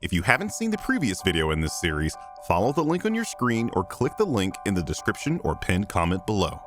If you haven't seen the previous video in this series, follow the link on your screen or click the link in the description or pinned comment below.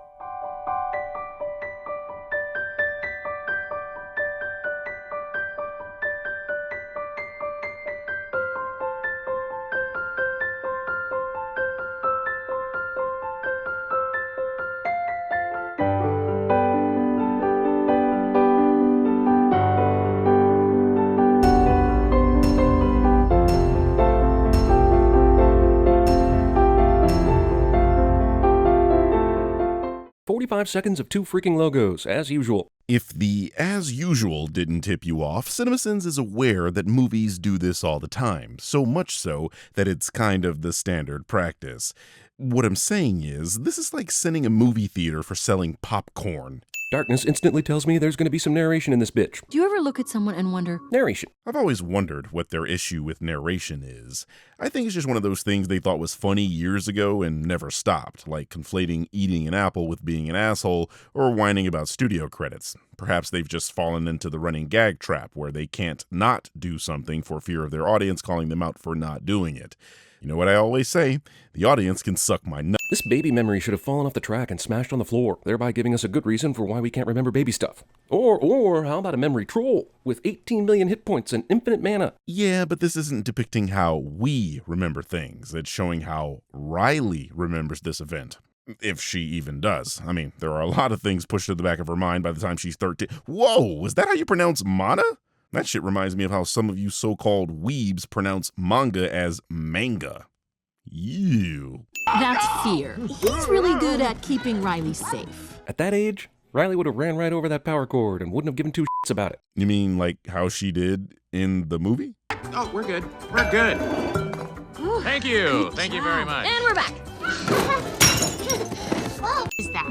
Seconds of two freaking logos, as usual. If the as usual didn't tip you off, CinemaSins is aware that movies do this all the time, so much so that it's kind of the standard practice. What I'm saying is, this is like sending a movie theater for selling popcorn. Darkness instantly tells me there's going to be some narration in this bitch. Do you ever look at someone and wonder? Narration. I've always wondered what their issue with narration is. I think it's just one of those things they thought was funny years ago and never stopped, like conflating eating an apple with being an asshole or whining about studio credits. Perhaps they've just fallen into the running gag trap where they can't not do something for fear of their audience calling them out for not doing it. You know what I always say? The audience can suck my nut. This baby memory should have fallen off the track and smashed on the floor, thereby giving us a good reason for why we can't remember baby stuff. Or how about a memory troll with 18 million hit points and infinite mana? Yeah, but this isn't depicting how we remember things. It's showing how Riley remembers this event. If she even does. I mean, there are a lot of things pushed to the back of her mind by the time she's 13. Whoa, is that how you pronounce mana? That shit reminds me of how some of you so-called weebs pronounce manga as manga. Ew. That's fear. He's really good at keeping Riley safe. At that age, Riley would have ran right over that power cord and wouldn't have given two shits about it. You mean like how she did in the movie? Oh, we're good. We're good. Thank you. Thank you very much. And we're back.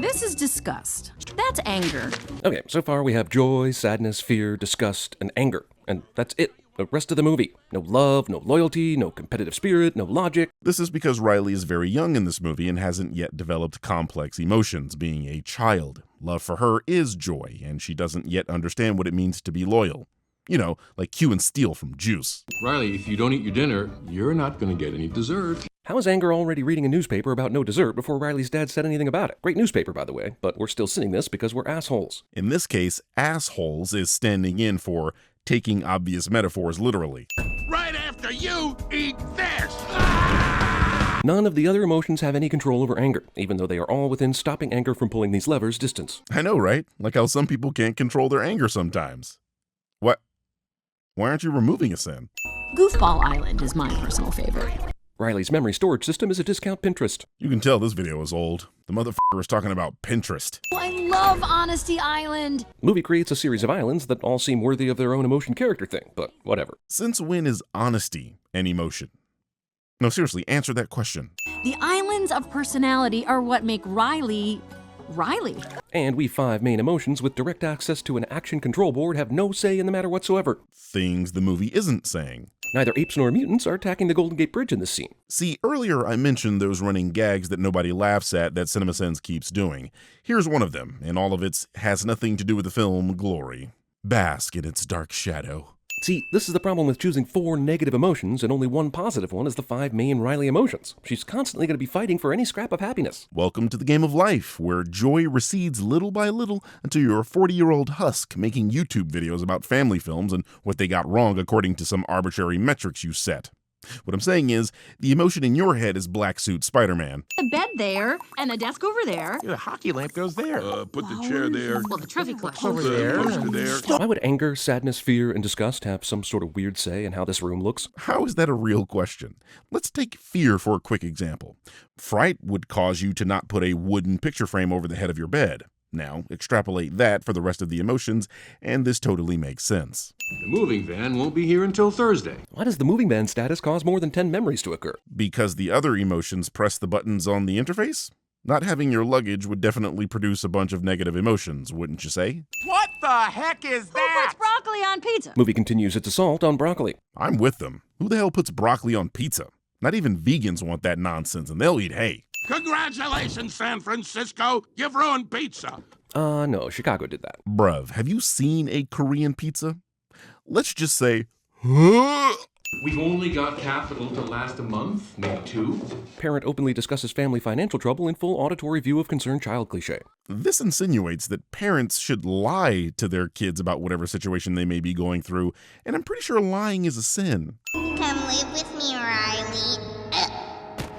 This is disgust. That's anger. Okay, so far we have joy, sadness, fear, disgust, and anger. And that's it. The rest of the movie. No love, no loyalty, no competitive spirit, no logic. This is because Riley is very young in this movie and hasn't yet developed complex emotions, being a child. Love for her is joy, and she doesn't yet understand what it means to be loyal. You know, like Q and Steel from Juice. Riley, if you don't eat your dinner, you're not going to get any dessert. How is Anger already reading a newspaper about no dessert before Riley's dad said anything about it? Great newspaper, by the way, but we're still singing this because we're assholes. In this case, assholes is standing in for taking obvious metaphors literally. Right after you eat this! None of the other emotions have any control over anger, even though they are all within stopping anger from pulling these levers distance. I know, right? Like how some people can't control their anger sometimes. What? Why aren't you removing a sin? Goofball Island is my personal favorite. Riley's memory storage system is a discount Pinterest. You can tell this video is old. The motherfucker was talking about Pinterest. Oh, I love Honesty Island. The movie creates a series of islands that all seem worthy of their own emotion character thing, but whatever. Since when is honesty an emotion? No, seriously, answer that question. The islands of personality are what make Riley. And we 5 main emotions with direct access to an action control board have no say in the matter whatsoever. Things the movie isn't saying. Neither apes nor mutants are attacking the Golden Gate Bridge in this scene. See, earlier I mentioned those running gags that nobody laughs at that CinemaSins keeps doing. Here's one of them, and all of it has nothing to do with the film Glory. Bask in its dark shadow. See, this is the problem with choosing 4 negative emotions and only 1 positive one as the 5 main Riley emotions. She's constantly going to be fighting for any scrap of happiness. Welcome to the game of life, where joy recedes little by little until you're a 40-year-old husk making YouTube videos about family films and what they got wrong according to some arbitrary metrics you set. What I'm saying is, the emotion in your head is Black Suit Spider-Man. A bed there, and a desk over there. The hockey lamp goes there. Put the chair there. Well, the trophy collection. Over there. Poster there. Why would anger, sadness, fear, and disgust have some sort of weird say in how this room looks? How is that a real question? Let's take fear for a quick example. Fright would cause you to not put a wooden picture frame over the head of your bed. Now, extrapolate that for the rest of the emotions, and this totally makes sense. The moving van won't be here until Thursday. Why does the moving van status cause more than 10 memories to occur? Because the other emotions press the buttons on the interface? Not having your luggage would definitely produce a bunch of negative emotions, wouldn't you say? What the heck is Who that? puts broccoli on pizza? Movie continues its assault on broccoli. I'm with them. Who the hell puts broccoli on pizza? Not even vegans want that nonsense, and they'll eat hay. Congratulations, San Francisco. You've ruined pizza. No, Chicago did that. Bruv, have you seen a Korean pizza? Let's just say, We've only got capital to last a month, maybe 2. Parent openly discusses family financial trouble in full auditory view of concerned child cliché. This insinuates that parents should lie to their kids about whatever situation they may be going through, and I'm pretty sure lying is a sin. Come live with me, Riley.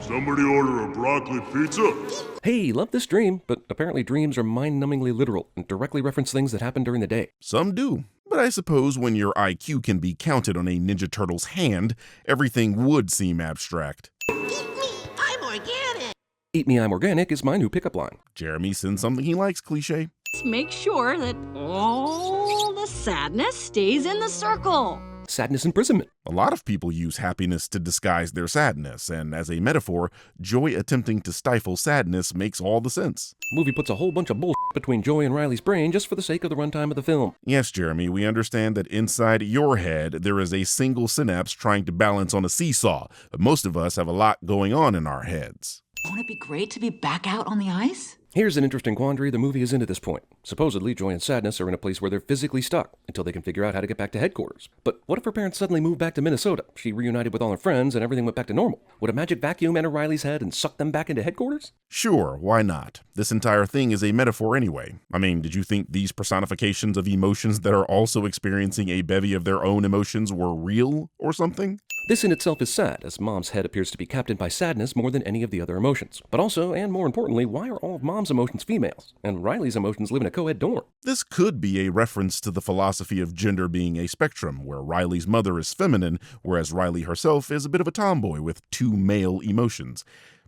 Somebody order a broccoli pizza? Hey, love this dream, but apparently dreams are mind-numbingly literal and directly reference things that happen during the day. Some do. But I suppose when your IQ can be counted on a Ninja Turtle's hand, everything would seem abstract. Eat me, I'm organic. Eat me, I'm organic is my new pickup line. Jeremy sends something he likes cliché. Make sure that all the sadness stays in the circle. Sadness imprisonment. A lot of people use happiness to disguise their sadness, and as a metaphor, joy attempting to stifle sadness makes all the sense. Movie puts a whole bunch of bullshit between Joy and Riley's brain just for the sake of the runtime of the film. Yes, Jeremy, we understand that inside your head there is a single synapse trying to balance on a seesaw, but most of us have a lot going on in our heads. Won't it be great to be back out on the ice? Here's an interesting quandary the movie is in at this point. Supposedly, Joy and Sadness are in a place where they're physically stuck until they can figure out how to get back to headquarters. But what if her parents suddenly moved back to Minnesota? She reunited with all her friends and everything went back to normal. Would a magic vacuum enter Riley's head and suck them back into headquarters? Sure, why not? This entire thing is a metaphor anyway. I mean, did you think these personifications of emotions that are also experiencing a bevy of their own emotions were real or something? This in itself is sad, as Mom's head appears to be captained by sadness more than any of the other emotions. But also, and more importantly, why are all of Mom's emotions females? And Riley's emotions live in a co-ed dorm. This could be a reference to the philosophy of gender being a spectrum, where Riley's mother is feminine, whereas Riley herself is a bit of a tomboy with 2 male emotions.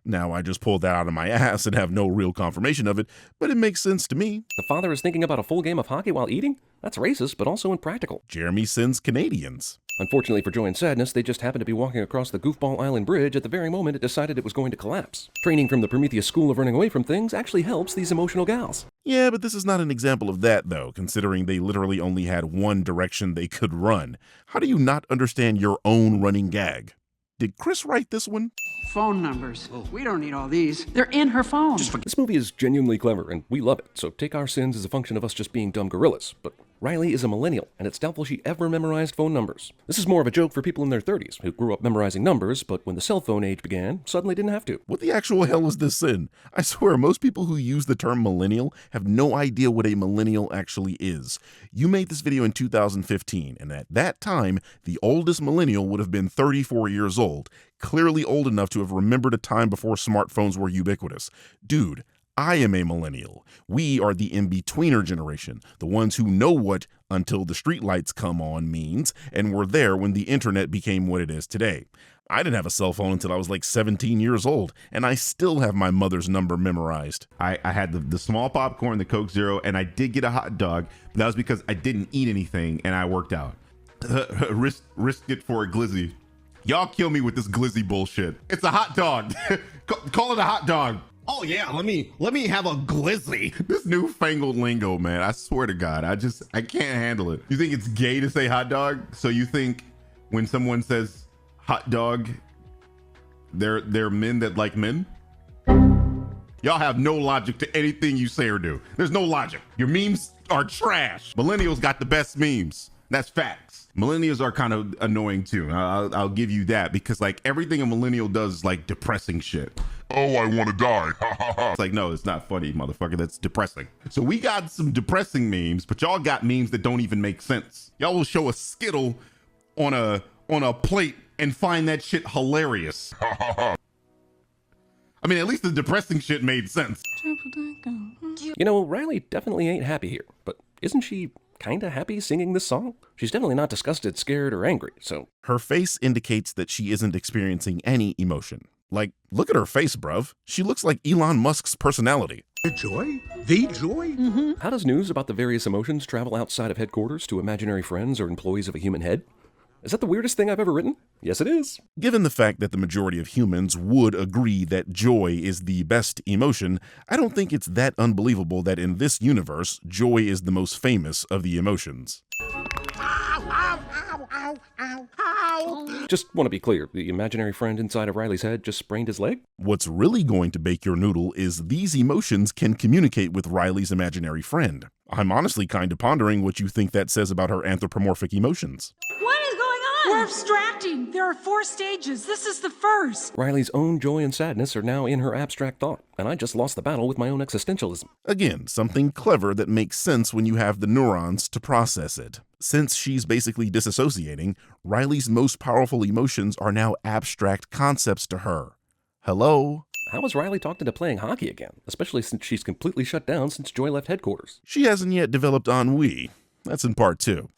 Now, I just pulled that out of my ass and have no real confirmation of it, but it makes sense to me. The father is thinking about a full game of hockey while eating? That's racist, but also impractical. Jeremy sends Canadians. Unfortunately for Joy and Sadness, they just happened to be walking across the Goofball Island Bridge at the very moment it decided it was going to collapse. Training from the Prometheus School of Running Away from Things actually helps these emotional gals. Yeah, but this is not an example of that, though, considering they literally only had one direction they could run. How do you not understand your own running gag? Did Chris write this one? Phone numbers. We don't need all these. They're in her phone. This movie is genuinely clever, and we love it, so take our sins as a function of us just being dumb gorillas. But Riley is a millennial, and it's doubtful she ever memorized phone numbers. This is more of a joke for people in their 30s, who grew up memorizing numbers, but when the cell phone age began, suddenly didn't have to. What the actual hell is this sin? I swear, most people who use the term millennial have no idea what a millennial actually is. You made this video in 2015, and at that time, the oldest millennial would have been 34 years old, clearly old enough to have remembered a time before smartphones were ubiquitous. Dude, I am a millennial. We are the in-betweener generation, the ones who know what until the streetlights come on means, and were there when the internet became what it is today. I didn't have a cell phone until I was like 17 years old, and I still have my mother's number memorized. I had the small popcorn, the Coke Zero, and I did get a hot dog, but that was because I didn't eat anything and I worked out. Risked it for a glizzy. Y'all kill me with this glizzy bullshit. It's a hot dog. Call it a hot dog. Oh yeah, let me have a glizzy. This newfangled lingo, man. I swear to God, I can't handle it. You think it's gay to say hot dog? So you think when someone says hot dog, they're men that like men? Y'all have no logic to anything you say or do. There's no logic. Your memes are trash. Millennials got the best memes. That's facts. Millennials are kind of annoying too. I'll give you that, because like everything a millennial does is like depressing shit. Oh, I want to die. It's like, no, it's not funny, motherfucker. That's depressing. So we got some depressing memes, but y'all got memes that don't even make sense. Y'all will show a Skittle on a plate and find that shit hilarious. I mean, at least the depressing shit made sense. You know, Riley definitely ain't happy here, but isn't she kinda happy singing this song? She's definitely not disgusted, scared, or angry, so... Her face indicates that she isn't experiencing any emotion. Like, look at her face, bruv. She looks like Elon Musk's personality. The joy? The joy? Mm-hmm. How does news about the various emotions travel outside of headquarters to imaginary friends or employees of a human head? Is that the weirdest thing I've ever written? Yes, it is. Given the fact that the majority of humans would agree that joy is the best emotion, I don't think it's that unbelievable that in this universe, joy is the most famous of the emotions. Just want to be clear, the imaginary friend inside of Riley's head just sprained his leg? What's really going to bake your noodle is these emotions can communicate with Riley's imaginary friend. I'm honestly kind of pondering what you think that says about her anthropomorphic emotions. What is going We're abstracting. There are 4 stages. This is the first. Riley's own joy and sadness are now in her abstract thought, and I just lost the battle with my own existentialism. Again, something clever that makes sense when you have the neurons to process it. Since she's basically disassociating, Riley's most powerful emotions are now abstract concepts to her. Hello? How is Riley talked into playing hockey again, especially since she's completely shut down since Joy left headquarters? She hasn't yet developed ennui. That's in part 2.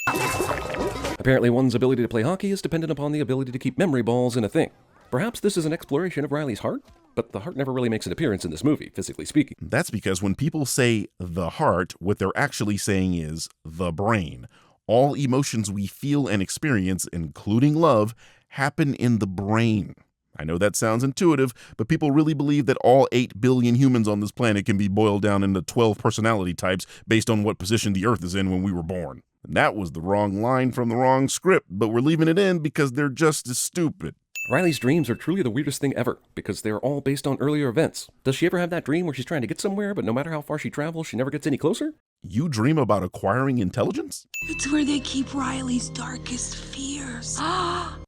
Apparently one's ability to play hockey is dependent upon the ability to keep memory balls in a thing. Perhaps this is an exploration of Riley's heart? But the heart never really makes an appearance in this movie, physically speaking. That's because when people say the heart, what they're actually saying is the brain. All emotions we feel and experience, including love, happen in the brain. I know that sounds intuitive, but people really believe that all 8 billion humans on this planet can be boiled down into 12 personality types based on what position the Earth is in when we were born. And that was the wrong line from the wrong script, but we're leaving it in because they're just as stupid. Riley's dreams are truly the weirdest thing ever, because they're all based on earlier events. Does she ever have that dream where she's trying to get somewhere, but no matter how far she travels, she never gets any closer? You dream about acquiring intelligence? It's where they keep Riley's darkest fears.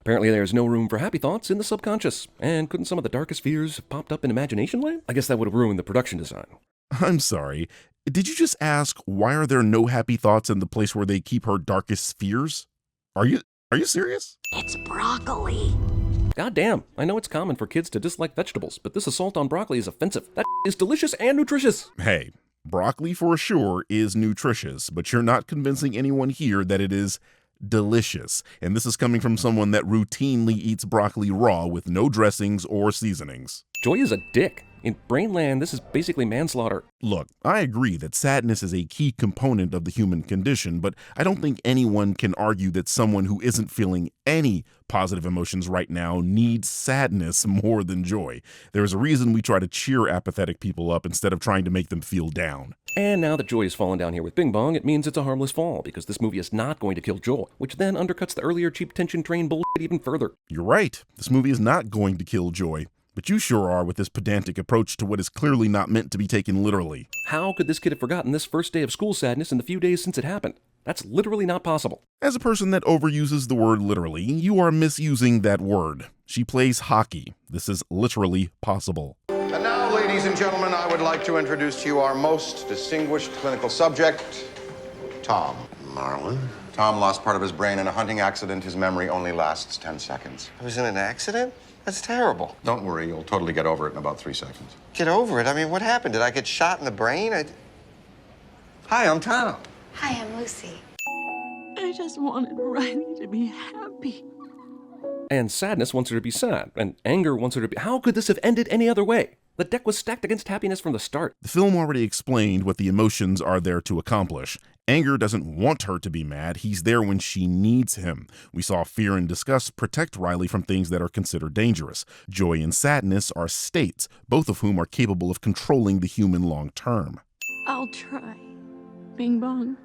Apparently there's no room for happy thoughts in the subconscious. And couldn't some of the darkest fears have popped up in imagination land? I guess that would have ruined the production design. I'm sorry. Did you just ask why are there no happy thoughts in the place where they keep her darkest fears? Are you serious? It's broccoli. God damn, I know it's common for kids to dislike vegetables, but this assault on broccoli is offensive. That is delicious and nutritious. Hey, broccoli for sure is nutritious, but you're not convincing anyone here that it is delicious. And this is coming from someone that routinely eats broccoli raw with no dressings or seasonings. Joy is a dick. In Brainland, this is basically manslaughter. Look, I agree that sadness is a key component of the human condition, but I don't think anyone can argue that someone who isn't feeling any positive emotions right now needs sadness more than joy. There's a reason we try to cheer apathetic people up instead of trying to make them feel down. And now that Joy has fallen down here with Bing Bong, it means it's a harmless fall, because this movie is not going to kill Joy, which then undercuts the earlier cheap tension train bullshit even further. You're right. This movie is not going to kill Joy. But you sure are with this pedantic approach to what is clearly not meant to be taken literally. How could this kid have forgotten this first day of school sadness in the few days since it happened? That's literally not possible. As a person that overuses the word literally, you are misusing that word. She plays hockey. This is literally possible. And now, ladies and gentlemen, I would like to introduce to you our most distinguished clinical subject, Tom. Marlon? Tom lost part of his brain in a hunting accident. His memory only lasts 10 seconds. I was in an accident? That's terrible. Don't worry, you'll totally get over it in about 3 seconds. Get over it? I mean, what happened? Did I get shot in the brain? Hi, I'm Tom. Hi, I'm Lucy. I just wanted Riley to be happy. And sadness wants her to be sad, and anger wants her to be... How could this have ended any other way? The deck was stacked against happiness from the start. The film already explained what the emotions are there to accomplish. Anger doesn't want her to be mad. He's there when she needs him. We saw fear and disgust protect Riley from things that are considered dangerous. Joy and sadness are states, both of whom are capable of controlling the human long term. I'll try. Bing Bong.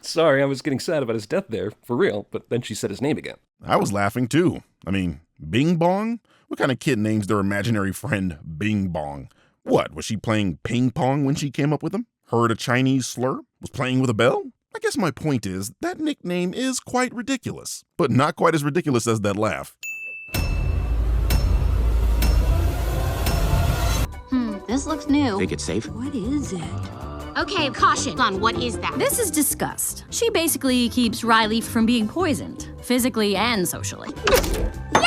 Sorry, I was getting sad about his death there, for real, but then she said his name again. I was laughing too. I mean, Bing Bong? What kind of kid names their imaginary friend Bing Bong? What, was she playing ping pong when she came up with him? Heard a Chinese slur? Was playing with a bell? I guess my point is, that nickname is quite ridiculous, but not quite as ridiculous as that laugh. This looks new. Think it's safe? What is it? Okay, caution on what is that? This is disgust. She basically keeps Riley from being poisoned, physically and socially. Yeah!